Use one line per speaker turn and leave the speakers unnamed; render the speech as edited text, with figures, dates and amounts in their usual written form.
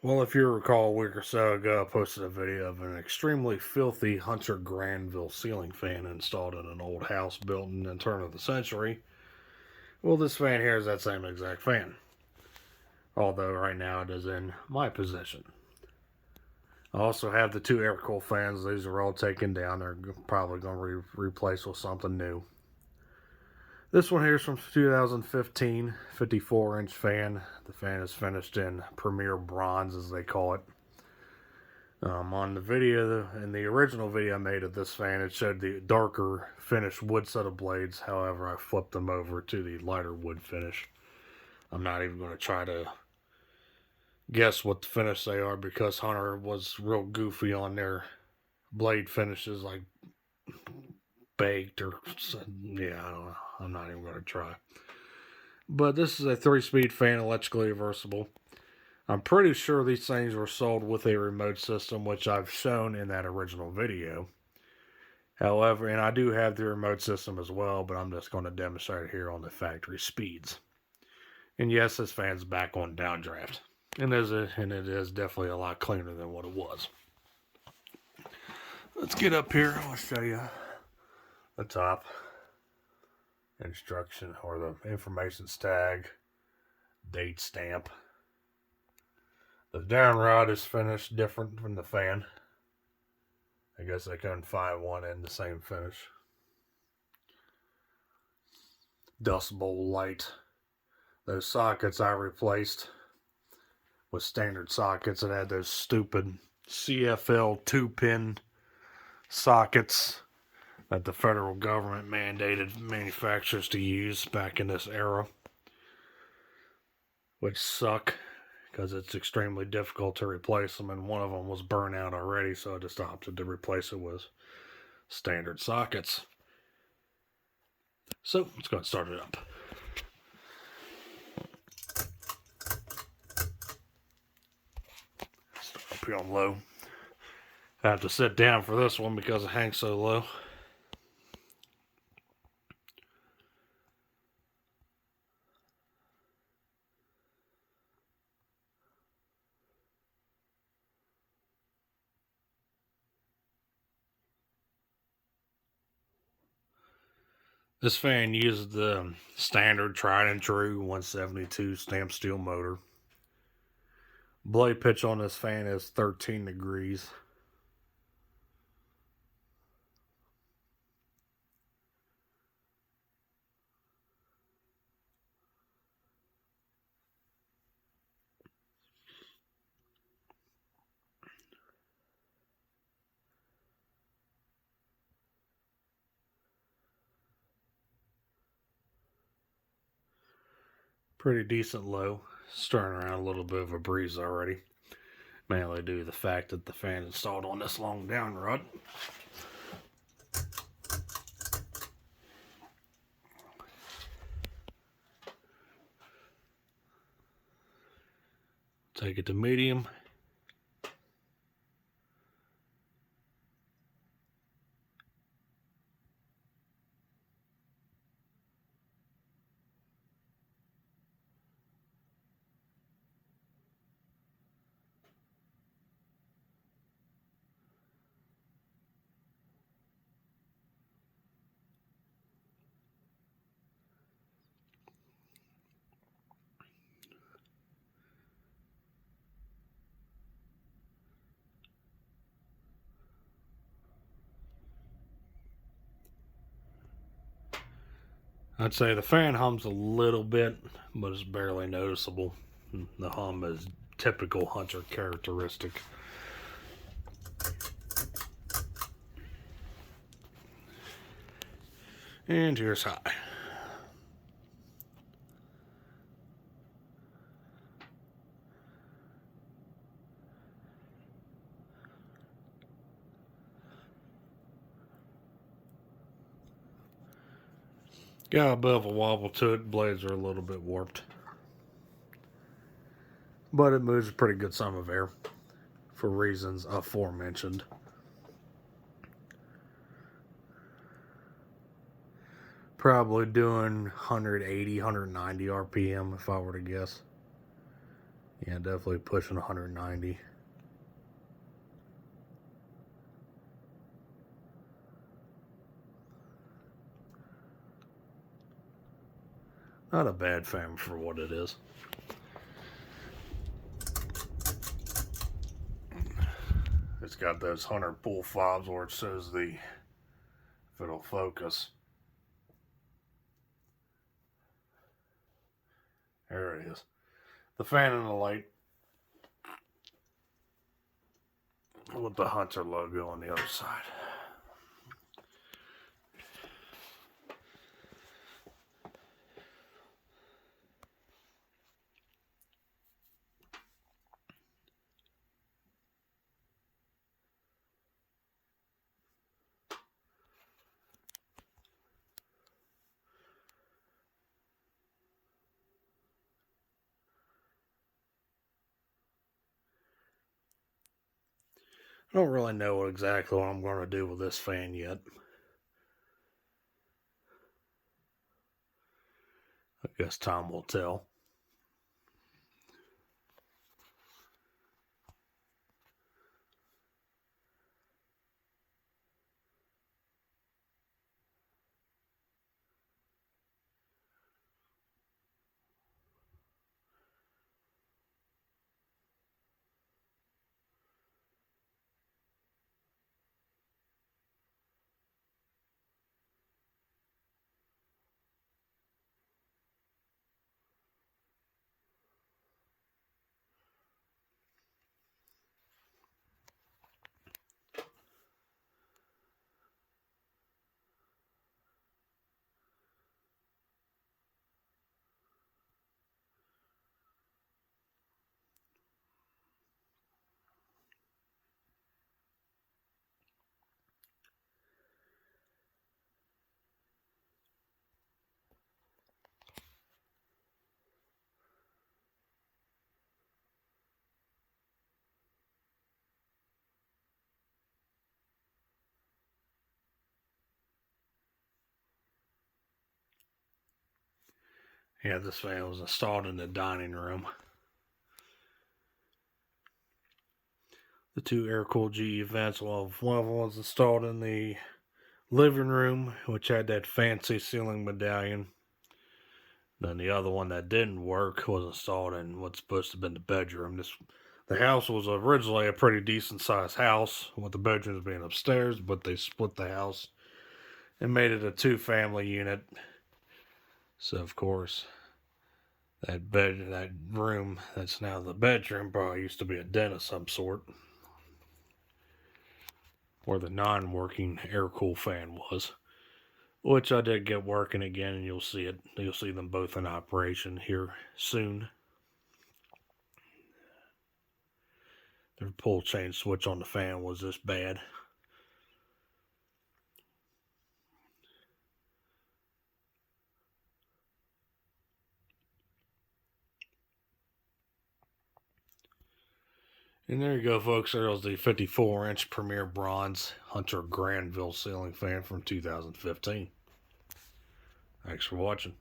Well, if you recall, a week or so ago, I posted a video of an extremely filthy Hunter Granville ceiling fan installed in an old house built in the turn of the century. Well, this fan here is that same exact fan, although right now it is in my possession. I also have the two air cool fans. These are all taken down. They're probably going to be replaced with something new. This one here is from 2015, 54-inch fan. The fan is finished in premier bronze, as they call it. On the video, in the original video I made of this fan, it showed the darker finished wood set of blades. However, I flipped them over to the lighter wood finish. I'm not even going to try to guess what the finish they are because Hunter was real goofy on their blade finishes, like baked or yeah, I don't know. I'm not even going to try. But this is a 3-speed fan, electrically reversible. I'm pretty sure these things were sold with a remote system, which I've shown in that original video. However, and I do have the remote system as well, but I'm just going to demonstrate it here on the factory speeds. And yes, this fan's back on downdraft. And it is definitely a lot cleaner than what it was. Let's get up here. I'll show you the top instruction or the information tag, date stamp. The down rod is finished different from the fan. I guess I couldn't find one in the same finish. Dust bowl light. Those sockets I replaced with standard sockets that had those stupid CFL 2-pin sockets that the federal government mandated manufacturers to use back in this era, which suck because it's extremely difficult to replace them, and one of them was burnt out already, so I just opted to replace it with standard sockets. So let's go and start it up. Start up here on low. I have to sit down for this one because it hangs so low. This fan uses the standard tried and true 172 stamped steel motor. Blade pitch on this fan is 13 degrees. Pretty decent low. Starting around a little bit of a breeze already. Mainly due to the fact that the fan is installed on this long down rod. Take it to medium. I'd say the fan hums a little bit, but it's barely noticeable. The hum is typical Hunter characteristic. And here's high. Got a bit of a wobble to it. Blades are a little bit warped. But it moves a pretty good sum of air for reasons aforementioned. Probably doing 180, 190 RPM if I were to guess. Yeah, definitely pushing 190. Not a bad fan for what it is. It's got those 100 pull fobs where it says if it'll focus. There it is. The fan and the light with the Hunter logo on the other side. I don't really know exactly what I'm going to do with this fan yet. I guess time will tell. Yeah, this fan was installed in the dining room. The two air-cooled GE vents, well, one of them was installed in the living room, which had that fancy ceiling medallion. Then the other one that didn't work was installed in what's supposed to have been the bedroom. The house was originally a pretty decent sized house, with the bedrooms being upstairs, but they split the house and made it a 2-family unit. So of course, that room that's now the bedroom probably used to be a den of some sort, where the non-working air-cool fan was, which I did get working again, and you'll see it. You'll see them both in operation here soon. The pull chain switch on the fan was this bad. And there you go, folks. There was the 54-inch Premier Bronze Hunter Granville ceiling fan from 2015. Thanks for watching.